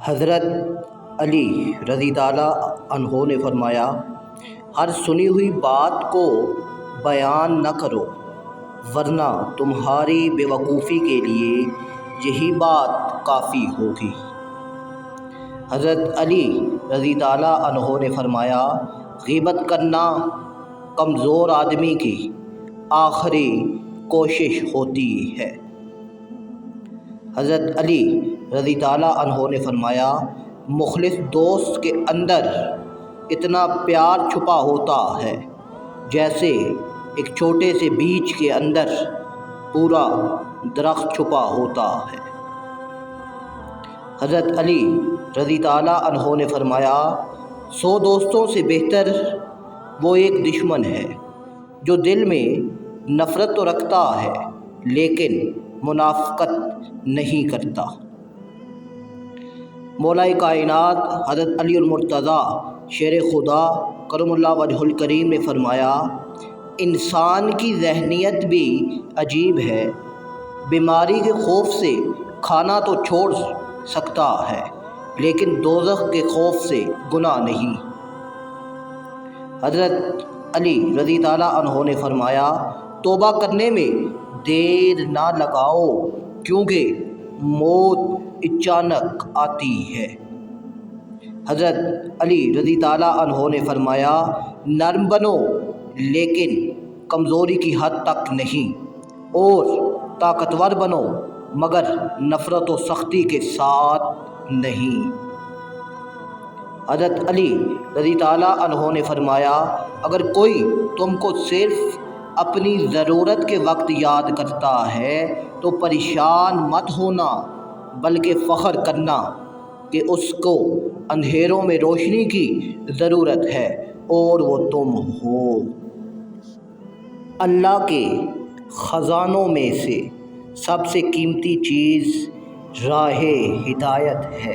حضرت علی رضی تعالیٰ عنہ نے فرمایا، ہر سنی ہوئی بات کو بیان نہ کرو ورنہ تمہاری بے وقوفی کے لیے یہی بات کافی ہوگی۔ حضرت علی رضی تعالیٰ عنہ نے فرمایا، غیبت کرنا کمزور آدمی کی آخری کوشش ہوتی ہے۔ حضرت علی رضی تعالیٰ عنہ نے فرمایا، مخلص دوست کے اندر اتنا پیار چھپا ہوتا ہے جیسے ایک چھوٹے سے بیج کے اندر پورا درخت چھپا ہوتا ہے۔ حضرت علی رضی تعالیٰ عنہ نے فرمایا، 100 دوستوں سے بہتر وہ ایک دشمن ہے جو دل میں نفرت تو رکھتا ہے لیکن منافقت نہیں کرتا۔ مولا کائنات حضرت علی المرتضیٰ شیر خدا کرم اللہ وجہ الکریم نے فرمایا، انسان کی ذہنیت بھی عجیب ہے، بیماری کے خوف سے کھانا تو چھوڑ سکتا ہے لیکن دوزخ کے خوف سے گناہ نہیں۔ حضرت علی رضی تعالیٰ عنہ نے فرمایا، توبہ کرنے میں دیر نہ لگاؤ کیونکہ موت اچانک آتی ہے۔ حضرت علی رضی تعالیٰ عنہ نے فرمایا، نرم بنو لیکن کمزوری کی حد تک نہیں، اور طاقتور بنو مگر نفرت و سختی کے ساتھ نہیں۔ حضرت علی رضی تعالیٰ عنہ نے فرمایا، اگر کوئی تم کو صرف اپنی ضرورت کے وقت یاد کرتا ہے تو پریشان مت ہونا بلکہ فخر کرنا کہ اس کو اندھیروں میں روشنی کی ضرورت ہے اور وہ تم ہو۔ اللہ کے خزانوں میں سے سب سے قیمتی چیز راہ ہدایت ہے۔